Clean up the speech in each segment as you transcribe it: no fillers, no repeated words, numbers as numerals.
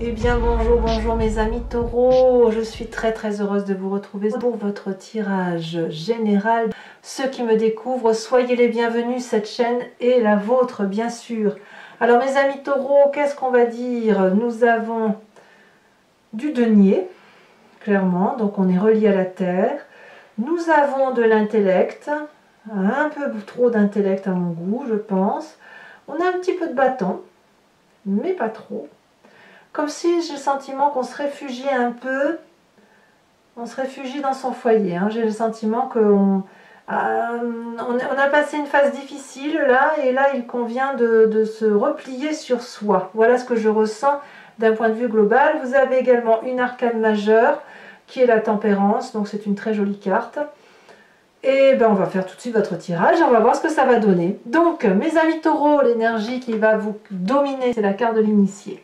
Eh bien bonjour, bonjour mes amis taureaux, je suis très heureuse de vous retrouver pour votre tirage général. Ceux qui me découvrent, soyez les bienvenus, cette chaîne est la vôtre bien sûr. Alors mes amis taureaux, qu'est-ce qu'on va dire? Nous avons du denier, clairement, donc on est relié à la terre. Nous avons de l'intellect, un peu trop d'intellect à mon goût je pense. On a un petit peu de bâton, mais pas trop. Comme si j'ai le sentiment qu'on se réfugie un peu, on se réfugie dans son foyer. Hein. J'ai le sentiment qu'on on a passé une phase difficile là, et là il convient de se replier sur soi. Voilà ce que je ressens d'un point de vue global. Vous avez également une arcane majeure qui est la tempérance, donc c'est une très jolie carte. Et ben on va faire tout de suite votre tirage, on va voir ce que ça va donner. Donc mes amis taureaux, l'énergie qui va vous dominer, c'est la carte de l'initié.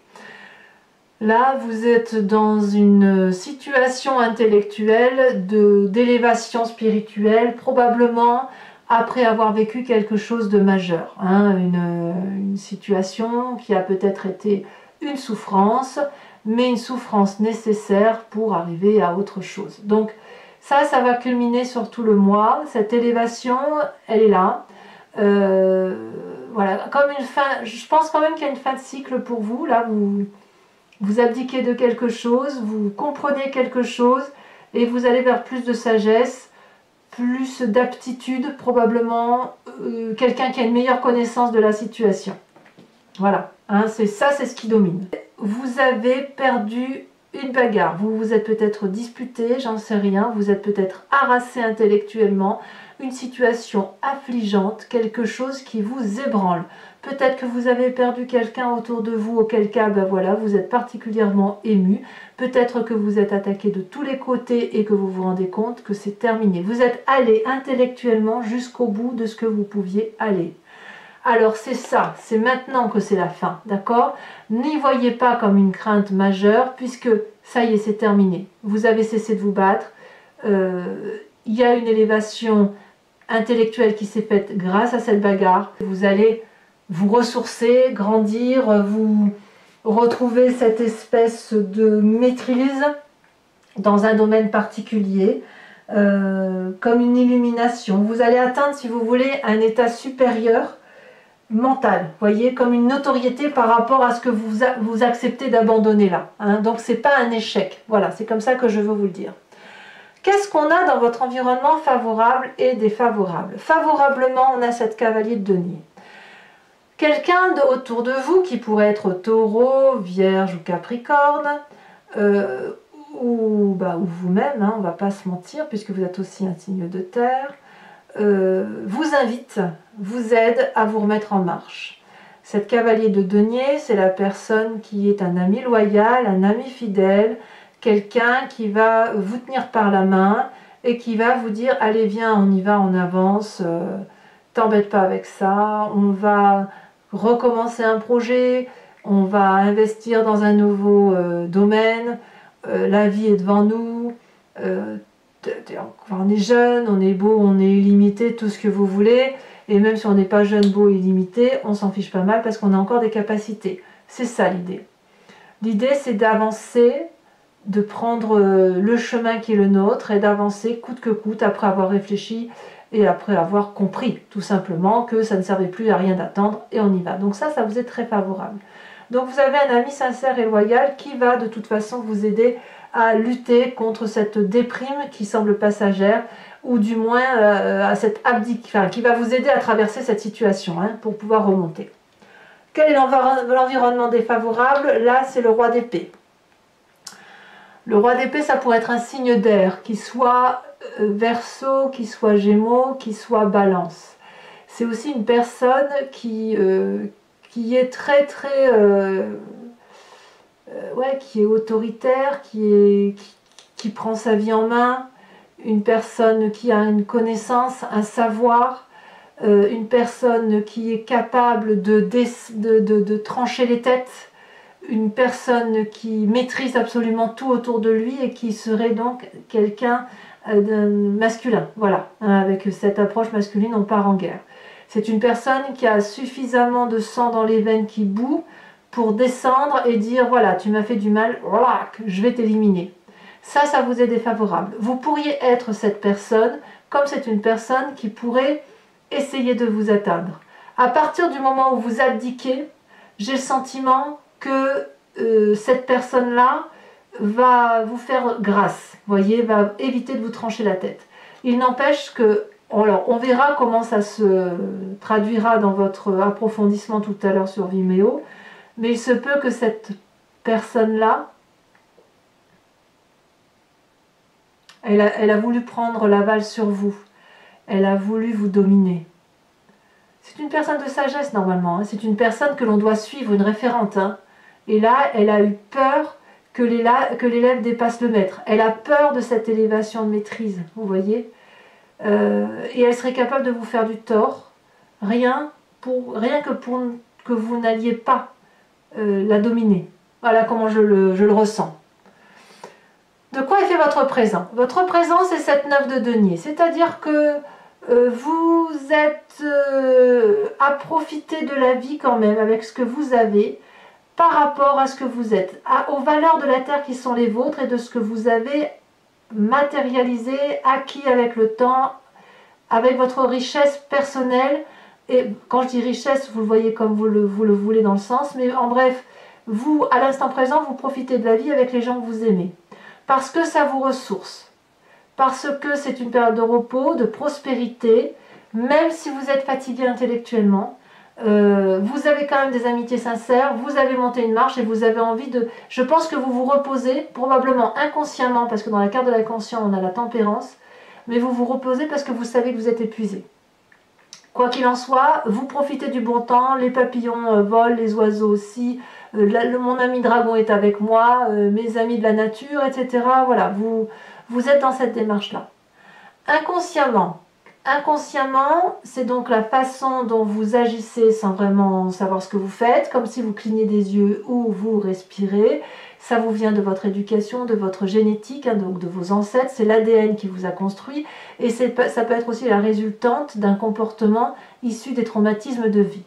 Là, vous êtes dans une situation intellectuelle d'élévation spirituelle, probablement après avoir vécu quelque chose de majeur. Hein, une situation qui a peut-être été une souffrance, mais une souffrance nécessaire pour arriver à autre chose. Donc ça va culminer sur tout le mois. Cette élévation, elle est là. Voilà, comme une fin, je pense quand même qu'il y a une fin de cycle pour vous. Là, vous abdiquez de quelque chose, vous comprenez quelque chose et vous allez vers plus de sagesse, plus d'aptitude, probablement quelqu'un qui a une meilleure connaissance de la situation. Voilà, hein, c'est ce qui domine. Vous avez perdu une bagarre, vous vous êtes peut-être disputé, j'en sais rien, vous êtes peut-être harassé intellectuellement, une situation affligeante, quelque chose qui vous ébranle. Peut-être que vous avez perdu quelqu'un autour de vous, auquel cas, ben voilà, vous êtes particulièrement ému. Peut-être que vous êtes attaqué de tous les côtés et que vous vous rendez compte que c'est terminé. Vous êtes allé intellectuellement jusqu'au bout de ce que vous pouviez aller. Alors c'est ça, c'est maintenant que c'est la fin, d'accord? N'y voyez pas comme une crainte majeure, puisque ça y est, c'est terminé. Vous avez cessé de vous battre. Il y a une élévation intellectuelle qui s'est faite grâce à cette bagarre. Vous allez vous ressourcer, grandir, vous retrouver cette espèce de maîtrise dans un domaine particulier, comme une illumination. Vous allez atteindre, si vous voulez, un état supérieur mental, voyez, comme une notoriété par rapport à ce que vous acceptez d'abandonner là. Hein. Donc c'est pas un échec. Voilà, c'est comme ça que je veux vous le dire. Qu'est-ce qu'on a dans votre environnement favorable et défavorable? Favorablement, on a cette cavalier de denier. Quelqu'un autour de vous qui pourrait être Taureau, Vierge ou Capricorne, ou vous-même, hein, on ne va pas se mentir, puisque vous êtes aussi un signe de terre, vous invite, vous aide à vous remettre en marche. Cette cavalier de denier, c'est la personne qui est un ami loyal, un ami fidèle, quelqu'un qui va vous tenir par la main et qui va vous dire « Allez, viens, on y va, on avance, t'embête pas avec ça, on va recommencer un projet, on va investir dans un nouveau domaine, la vie est devant nous, on est jeune, on est beau, on est illimité, tout ce que vous voulez, et même si on n'est pas jeune, beau, illimité, on s'en fiche pas mal parce qu'on a encore des capacités. C'est ça l'idée. L'idée c'est d'avancer, de prendre le chemin qui est le nôtre et d'avancer coûte que coûte après avoir réfléchi et après avoir compris tout simplement que ça ne servait plus à rien d'attendre et on y va. Donc ça vous est très favorable. Donc vous avez un ami sincère et loyal qui va de toute façon vous aider à lutter contre cette déprime qui semble passagère, ou du moins à cette qui va vous aider à traverser cette situation hein, pour pouvoir remonter. Quel est l'environnement défavorable? Là c'est le roi d'épée. Le roi d'épée, ça pourrait être un signe d'air, qui soit Verseau, qui soit Gémeaux, qui soit Balance. C'est aussi une personne qui est qui est autoritaire, qui prend sa vie en main, une personne qui a une connaissance, un savoir, une personne qui est capable de trancher les têtes, une personne qui maîtrise absolument tout autour de lui et qui serait donc quelqu'un masculin. Voilà, hein, avec cette approche masculine, on part en guerre. C'est une personne qui a suffisamment de sang dans les veines qui bout pour descendre et dire voilà, tu m'as fait du mal, voilà, je vais t'éliminer. Ça vous est défavorable. Vous pourriez être cette personne, comme c'est une personne qui pourrait essayer de vous atteindre. À partir du moment où vous abdiquez, j'ai le sentiment que cette personne-là va vous faire grâce, voyez, va éviter de vous trancher la tête. Il n'empêche que, alors on verra comment ça se traduira dans votre approfondissement tout à l'heure sur Vimeo, mais il se peut que cette personne-là, elle a voulu prendre l'aval sur vous, elle a voulu vous dominer. C'est une personne de sagesse normalement, hein. C'est une personne que l'on doit suivre, une référente, hein. Et là, elle a eu peur que l'élève dépasse le maître. Elle a peur de cette élévation de maîtrise, vous voyez. Et elle serait capable de vous faire du tort, rien que pour que vous n'alliez pas la dominer. Voilà comment je le ressens. De quoi est fait votre présent? Votre présent, c'est cette 9 de denier. C'est-à-dire que vous êtes à profiter de la vie quand même avec ce que vous avez par rapport à ce que vous êtes, aux valeurs de la terre qui sont les vôtres et de ce que vous avez matérialisé, acquis avec le temps, avec votre richesse personnelle. Et quand je dis richesse, vous le voyez comme vous le voulez dans le sens, mais en bref, vous, à l'instant présent, vous profitez de la vie avec les gens que vous aimez. Parce que ça vous ressource. Parce que c'est une période de repos, de prospérité, même si vous êtes fatigué intellectuellement. Vous avez quand même des amitiés sincères, vous avez monté une marche et vous avez envie de... Je pense que vous vous reposez, probablement inconsciemment, parce que dans la carte de l'inconscient, on a la tempérance, mais vous vous reposez parce que vous savez que vous êtes épuisé. Quoi qu'il en soit, vous profitez du bon temps, les papillons volent, les oiseaux aussi, mon ami dragon est avec moi, mes amis de la nature, etc. Voilà, vous êtes dans cette démarche-là. Inconsciemment, c'est donc la façon dont vous agissez sans vraiment savoir ce que vous faites, comme si vous clignez des yeux ou vous respirez. Ça vous vient de votre éducation, de votre génétique, hein, donc de vos ancêtres. C'est l'ADN qui vous a construit et ça peut être aussi la résultante d'un comportement issu des traumatismes de vie.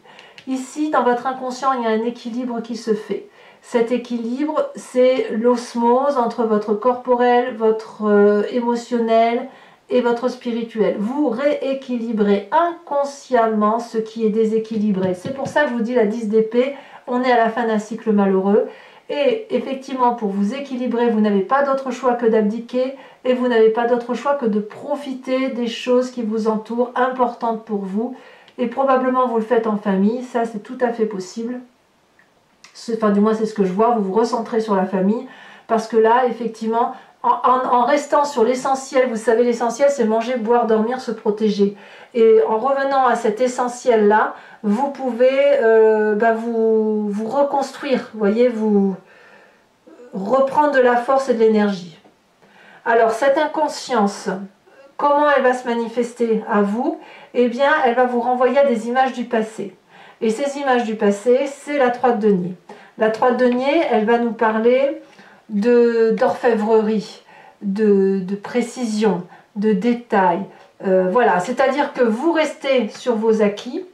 Ici, dans votre inconscient, il y a un équilibre qui se fait. Cet équilibre, c'est l'osmose entre votre corporel, votre émotionnel et votre spirituel. Vous rééquilibrez inconsciemment ce qui est déséquilibré. C'est pour ça que je vous dis la 10 d'épée, on est à la fin d'un cycle malheureux. Et effectivement, pour vous équilibrer, vous n'avez pas d'autre choix que d'abdiquer et vous n'avez pas d'autre choix que de profiter des choses qui vous entourent, importantes pour vous. Et probablement vous le faites en famille, ça c'est tout à fait possible. Enfin du moins c'est ce que je vois, vous vous recentrez sur la famille. Parce que là, effectivement, en restant sur l'essentiel, vous savez l'essentiel c'est manger, boire, dormir, se protéger. Et en revenant à cet essentiel-là, vous pouvez vous reconstruire, voyez, vous reprendre de la force et de l'énergie. Alors cette inconscience, comment elle va se manifester à vous? Eh bien, elle va vous renvoyer à des images du passé. Et ces images du passé, c'est la 3 de denier. La 3 de denier, elle va nous parler d'orfèvrerie, de précision, de détails. Voilà, c'est-à-dire que vous restez sur vos acquis,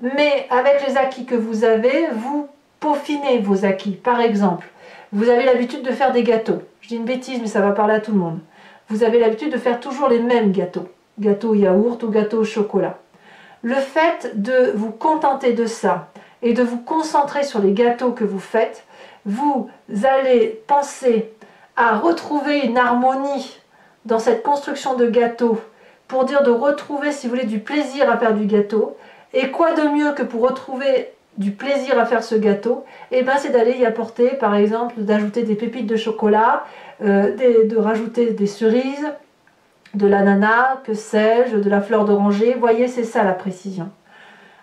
mais avec les acquis que vous avez, vous peaufinez vos acquis. Par exemple, vous avez l'habitude de faire des gâteaux. Je dis une bêtise, mais ça va parler à tout le monde. Vous avez l'habitude de faire toujours les mêmes gâteaux. Gâteau au yaourt ou gâteau au chocolat. Le fait de vous contenter de ça et de vous concentrer sur les gâteaux que vous faites, vous allez penser à retrouver une harmonie dans cette construction de gâteau pour dire de retrouver, si vous voulez, du plaisir à faire du gâteau. Et quoi de mieux que pour retrouver du plaisir à faire ce gâteau, et ben c'est d'aller y apporter, par exemple, d'ajouter des pépites de chocolat, de rajouter des cerises, de l'ananas, que sais-je, de la fleur d'oranger. Vous voyez, c'est ça la précision.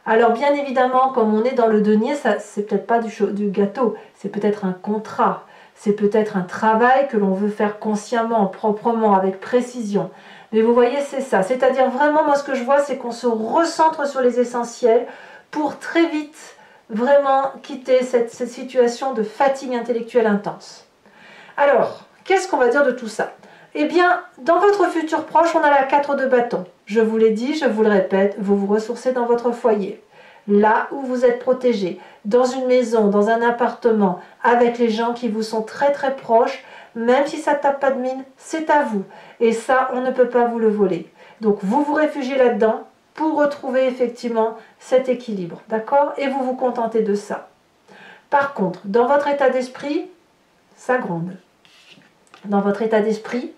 Alors bien évidemment, comme on est dans le denier, c'est peut-être pas du gâteau, c'est peut-être un contrat, c'est peut-être un travail que l'on veut faire consciemment, proprement, avec précision. Mais vous voyez, c'est ça. C'est-à-dire vraiment, moi ce que je vois, c'est qu'on se recentre sur les essentiels pour très vite vraiment quitter cette situation de fatigue intellectuelle intense. Alors, qu'est-ce qu'on va dire de tout ça? Eh bien, dans votre futur proche, on a la 4 de bâton. Je vous l'ai dit, je vous le répète, vous vous ressourcez dans votre foyer. là où vous êtes protégé, dans une maison, dans un appartement, avec les gens qui vous sont très très proches, même si ça ne tape pas de mine, c'est à vous. Et ça, on ne peut pas vous le voler. Donc vous vous réfugiez là-dedans pour retrouver effectivement cet équilibre, d'accord? Et vous vous contentez de ça. Par contre, dans votre état d'esprit, ça gronde. Dans votre état d'esprit,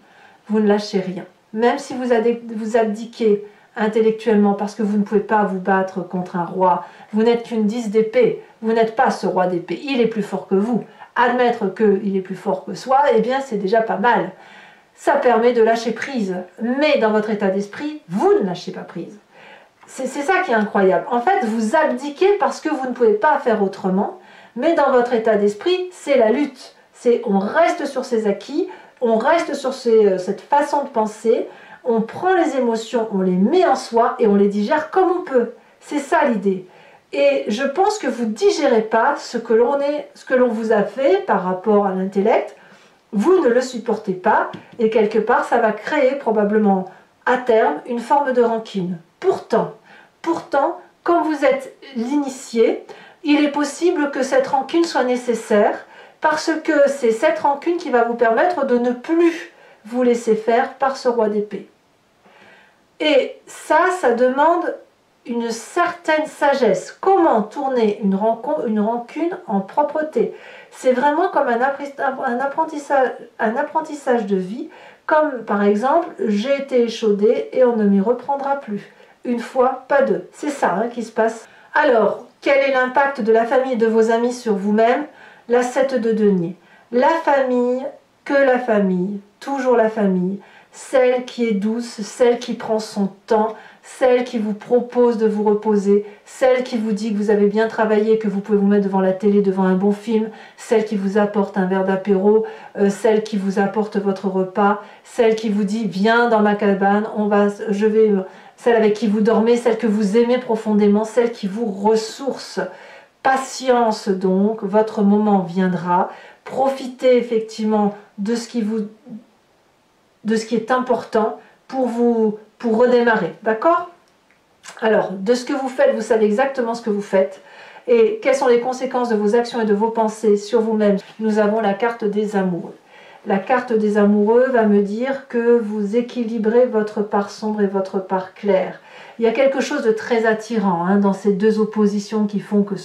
vous ne lâchez rien. Même si vous abdiquez intellectuellement parce que vous ne pouvez pas vous battre contre un roi, vous n'êtes qu'une 10 d'épée, vous n'êtes pas ce roi d'épée, il est plus fort que vous. Admettre qu'il est plus fort que soi, eh bien c'est déjà pas mal. Ça permet de lâcher prise. Mais dans votre état d'esprit, vous ne lâchez pas prise. C'est ça qui est incroyable. En fait, vous abdiquez parce que vous ne pouvez pas faire autrement, mais dans votre état d'esprit, c'est la lutte. On reste sur ses acquis, on reste sur cette façon de penser, on prend les émotions, on les met en soi et on les digère comme on peut. C'est ça l'idée. Et je pense que vous ne digérez pas ce que l'on vous a fait par rapport à l'intellect. Vous ne le supportez pas et quelque part ça va créer probablement à terme une forme de rancune. Pourtant, quand vous êtes l'initié, il est possible que cette rancune soit nécessaire parce que c'est cette rancune qui va vous permettre de ne plus vous laisser faire par ce roi d'épée. Et ça demande une certaine sagesse. Comment tourner une rancune en propreté? C'est vraiment comme un apprentissage de vie, comme par exemple, j'ai été échaudé et on ne m'y reprendra plus. Une fois, pas deux. C'est ça qui se passe. Alors, quel est l'impact de la famille et de vos amis sur vous-même? La 7 de denier. La famille, que la famille, toujours la famille, celle qui est douce, celle qui prend son temps, celle qui vous propose de vous reposer, celle qui vous dit que vous avez bien travaillé, que vous pouvez vous mettre devant la télé, devant un bon film, celle qui vous apporte un verre d'apéro, celle qui vous apporte votre repas, celle qui vous dit viens dans ma cabane, celle avec qui vous dormez, celle que vous aimez profondément, celle qui vous ressource. Patience donc, votre moment viendra. Profitez effectivement de ce qui est important pour redémarrer, d'accord? Alors, de ce que vous faites, vous savez exactement ce que vous faites. Et quelles sont les conséquences de vos actions et de vos pensées sur vous-même? Nous avons la carte des amoureux. La carte des amoureux va me dire que vous équilibrez votre part sombre et votre part claire. Il y a quelque chose de très attirant dans ces deux oppositions qui font que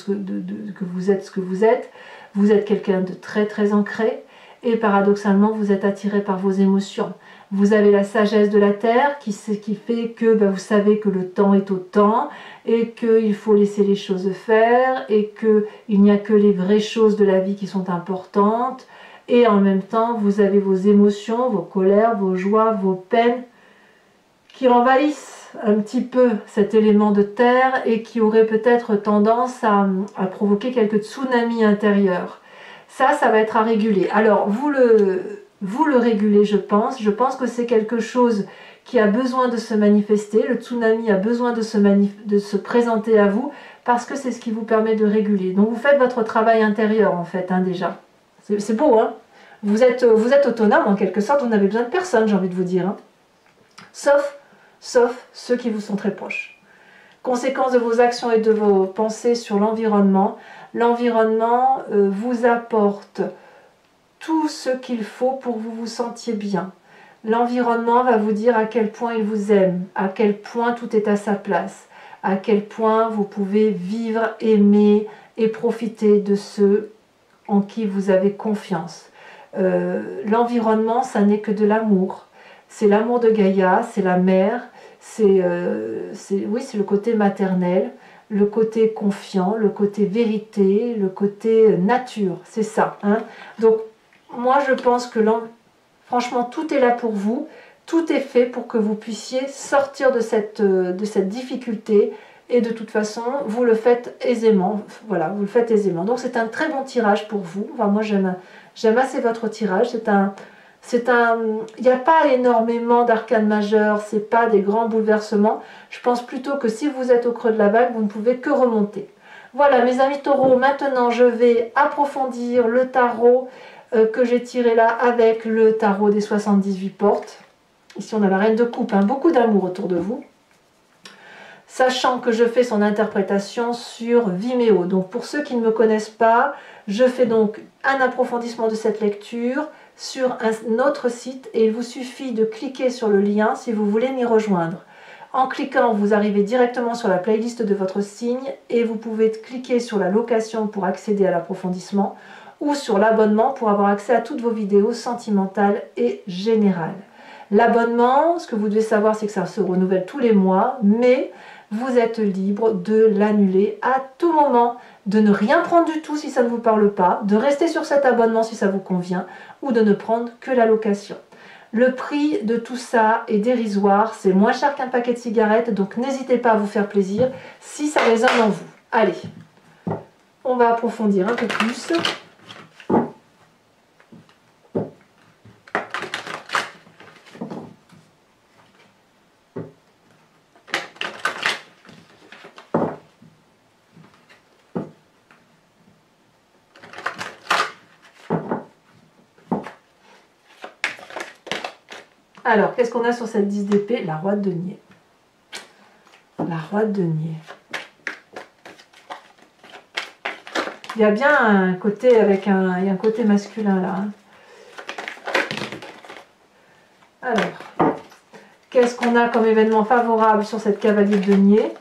vous êtes ce que vous êtes. Vous êtes quelqu'un de très très ancré et paradoxalement vous êtes attiré par vos émotions. Vous avez la sagesse de la terre qui fait que vous savez que le temps est au temps et qu'il faut laisser les choses faire et qu'il n'y a que les vraies choses de la vie qui sont importantes. Et en même temps, vous avez vos émotions, vos colères, vos joies, vos peines qui envahissent un petit peu cet élément de terre et qui auraient peut-être tendance à provoquer quelques tsunamis intérieurs. Ça va être à réguler. Alors, vous le régulez, je pense. Je pense que c'est quelque chose qui a besoin de se manifester. Le tsunami a besoin de se présenter à vous parce que c'est ce qui vous permet de réguler. Donc, vous faites votre travail intérieur, en fait, déjà. C'est beau, hein? Vous êtes autonome, en quelque sorte. Vous n'avez besoin de personne, j'ai envie de vous dire. Sauf ceux qui vous sont très proches. Conséquence de vos actions et de vos pensées sur l'environnement. L'environnement vous apporte tout ce qu'il faut pour que vous vous sentiez bien. L'environnement va vous dire à quel point il vous aime, à quel point tout est à sa place, à quel point vous pouvez vivre, aimer et profiter de ceux en qui vous avez confiance. L'environnement, ça n'est que de l'amour. C'est l'amour de Gaïa, c'est la mère, c'est le côté maternel, le côté confiant, le côté vérité, le côté nature, c'est ça. Donc, moi je pense que franchement, tout est là pour vous, tout est fait pour que vous puissiez sortir de cette difficulté et de toute façon, vous le faites aisément. Voilà, vous le faites aisément. Donc, c'est un très bon tirage pour vous. Enfin, moi, j'aime assez votre tirage. Il n'y a pas énormément d'arcanes majeures, c'est pas des grands bouleversements. Je pense plutôt que si vous êtes au creux de la vague, vous ne pouvez que remonter. Voilà, mes amis taureaux, maintenant je vais approfondir le tarot que j'ai tiré là avec le tarot des 78 portes. Ici on a la reine de coupe, beaucoup d'amour autour de vous. sachant que je fais son interprétation sur Vimeo. Donc pour ceux qui ne me connaissent pas, je fais donc un approfondissement de cette lecture sur un autre site et il vous suffit de cliquer sur le lien si vous voulez m'y rejoindre. En cliquant, vous arrivez directement sur la playlist de votre signe et vous pouvez cliquer sur la location pour accéder à l'approfondissement ou sur l'abonnement pour avoir accès à toutes vos vidéos sentimentales et générales. L'abonnement, ce que vous devez savoir, c'est que ça se renouvelle tous les mois, mais vous êtes libre de l'annuler à tout moment, de ne rien prendre du tout si ça ne vous parle pas, de rester sur cet abonnement si ça vous convient, ou de ne prendre que la location. Le prix de tout ça est dérisoire, c'est moins cher qu'un paquet de cigarettes, donc n'hésitez pas à vous faire plaisir si ça résonne en vous. Allez, on va approfondir un peu plus. Alors, qu'est-ce qu'on a sur cette 10 d'épée? La roi de denier. La roi de denier. Il y a bien un côté avec un côté masculin là. Alors, qu'est-ce qu'on a comme événement favorable sur cette cavalier de denier?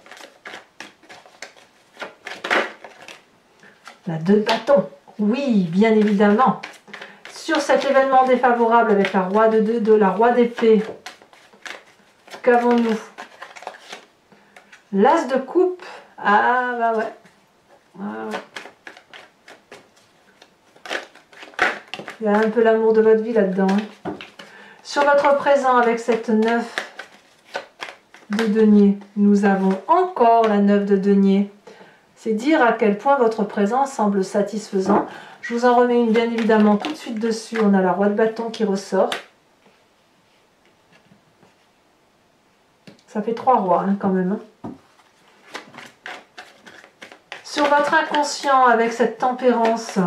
La 2 de bâton. Oui, bien évidemment. Sur cet événement défavorable avec la roi la roi d'épée, qu'avons-nous? L'as de coupe. Ah bah ouais. Ah, ouais. Il y a un peu l'amour de votre vie là-dedans. Hein. Sur votre présent avec cette 9 de denier, nous avons encore la 9 de denier. C'est dire à quel point votre présent semble satisfaisant. Je vous en remets une bien évidemment tout de suite dessus. On a la roi de bâton qui ressort. Ça fait 3 rois hein, quand même. Hein. Sur votre inconscient avec cette tempérance,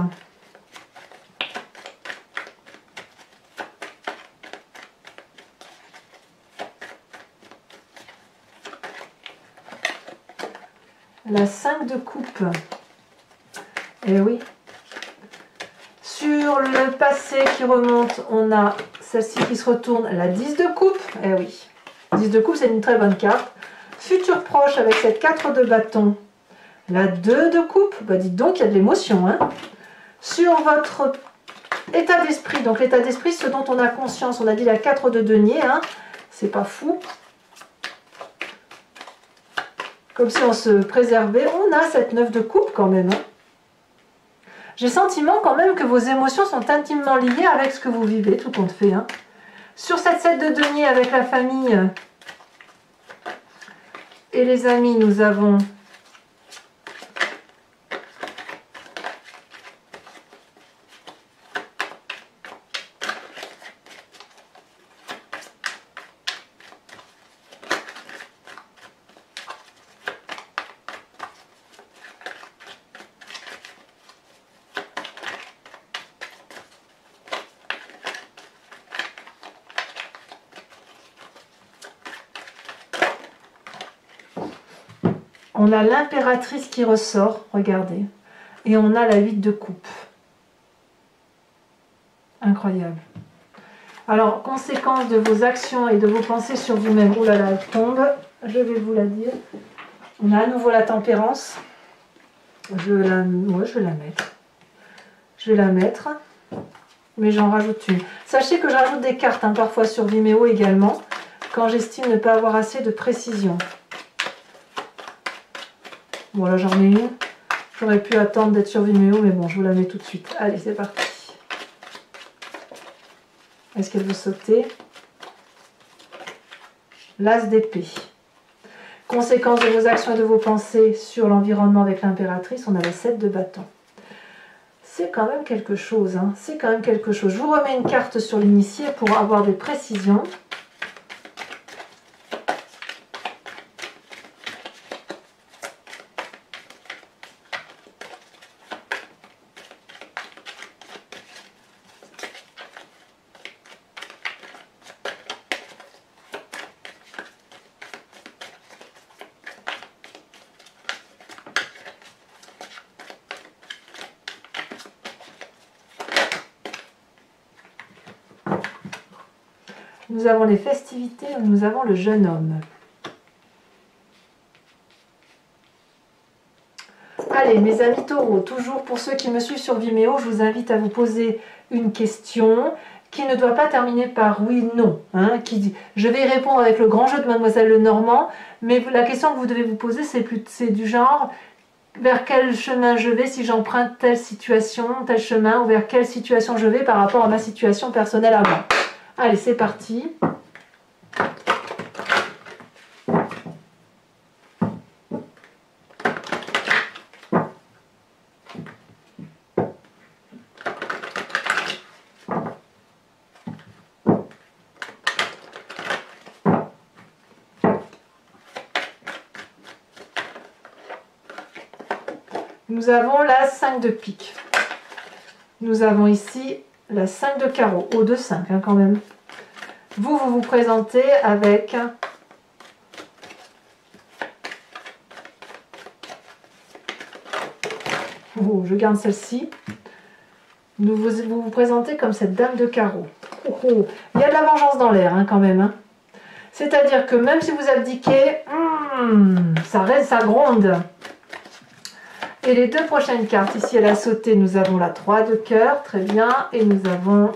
la 5 de coupe. Et oui. Sur le passé qui remonte, on a celle-ci qui se retourne, la 10 de coupe. Eh oui. 10 de coupe, c'est une très bonne carte. Futur proche avec cette 4 de bâton. La 2 de coupe. Bah dites donc, il y a de l'émotion. Hein. Sur votre état d'esprit, donc l'état d'esprit, ce dont on a conscience, on a dit la 4 de denier. Hein. C'est pas fou. Comme si on se préservait. On a cette 9 de coupe quand même. Hein. J'ai le sentiment quand même que vos émotions sont intimement liées avec ce que vous vivez, tout compte fait. Hein. Sur cette 7 de denier avec la famille et les amis, nous avons on a l'impératrice qui ressort, regardez, et on a la 8 de coupe. Incroyable. Alors, conséquence de vos actions et de vos pensées sur vous-même. Oh là là, elle tombe, je vais vous la dire. On a à nouveau la tempérance. Je vais la mettre. Je vais la mettre, mais j'en rajoute une. Sachez que je rajoute des cartes, hein, parfois sur Vimeo également, quand j'estime ne pas avoir assez de précision. Bon là j'en ai une, j'aurais pu attendre d'être sur Vimeo, mais bon je vous la mets tout de suite. Allez c'est parti. Est-ce qu'elle veut sauter? L'as d'épée. Conséquence de vos actions et de vos pensées sur l'environnement avec l'impératrice, on a la 7 de bâton. C'est quand même quelque chose, hein. C'est quand même quelque chose. Je vous remets une carte sur l'initié pour avoir des précisions. Nous avons les festivités, nous avons le jeune homme. Allez, mes amis taureaux, toujours pour ceux qui me suivent sur Vimeo, je vous invite à vous poser une question qui ne doit pas terminer par oui, non. Hein, je vais y répondre avec le grand jeu de Mademoiselle Lenormand, mais la question que vous devez vous poser, c'est du genre vers quel chemin je vais si j'emprunte telle situation, tel chemin, ou vers quelle situation je vais par rapport à ma situation personnelle à moi. Allez, c'est parti. Nous avons la 5 de pique. Nous avons ici la 5 de carreau, haut de 5 hein, quand même. Vous vous présentez avec oh, je garde celle-ci. Vous vous présentez comme cette dame de carreau. Oh, oh. Il y a de la vengeance dans l'air hein, quand même. Hein. C'est-à-dire que même si vous abdiquez, ça reste, ça gronde. Et les deux prochaines cartes, ici elle a sauté, nous avons la 3 de cœur, très bien, et nous avons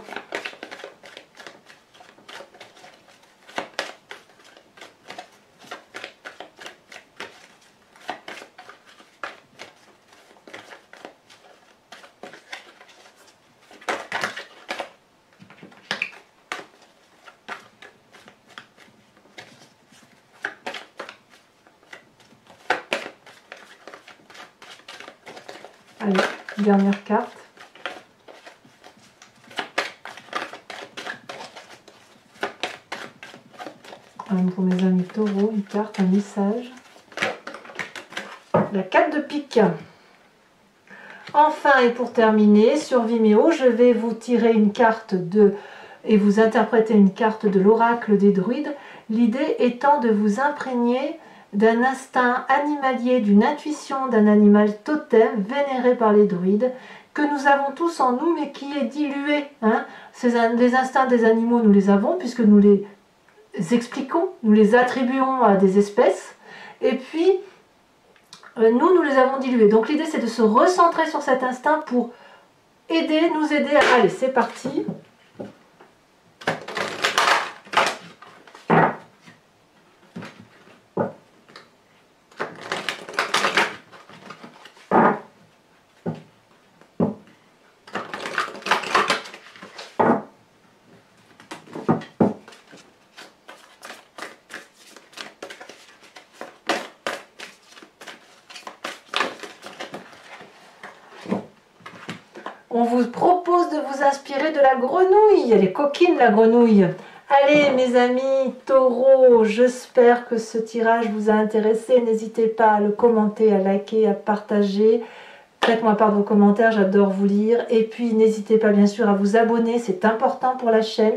allez, dernière carte. Pour mes amis taureaux, une carte, un message. La 4 de pique. Enfin, et pour terminer, sur Vimeo, je vais vous tirer une carte et vous interpréter une carte de l'oracle des druides. L'idée étant de vous imprégner d'un instinct animalier, d'une intuition d'un animal totem vénéré par les druides, que nous avons tous en nous, mais qui est dilué. Hein. Les instincts des animaux, nous les avons, puisque nous les expliquons, nous les attribuons à des espèces, et puis nous les avons dilués. Donc l'idée, c'est de se recentrer sur cet instinct pour nous aider à... Allez, c'est parti. On vous propose de vous inspirer de la grenouille. Elle est coquine, la grenouille. Allez, mes amis taureaux, j'espère que ce tirage vous a intéressé. N'hésitez pas à le commenter, à liker, à partager. Faites-moi part de vos commentaires, j'adore vous lire. Et puis, n'hésitez pas, bien sûr, à vous abonner. C'est important pour la chaîne.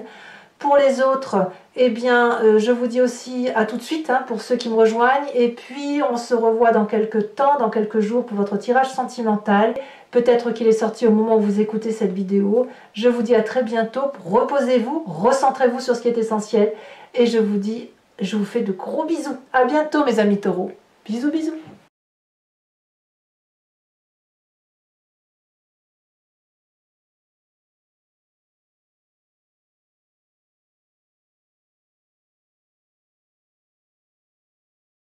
Pour les autres, eh bien, je vous dis aussi à tout de suite hein, pour ceux qui me rejoignent. Et puis, on se revoit dans quelques temps, dans quelques jours pour votre tirage sentimental. Peut-être qu'il est sorti au moment où vous écoutez cette vidéo. Je vous dis à très bientôt. Reposez-vous, recentrez-vous sur ce qui est essentiel. Et je vous dis, je vous fais de gros bisous. À bientôt, mes amis taureaux. Bisous, bisous.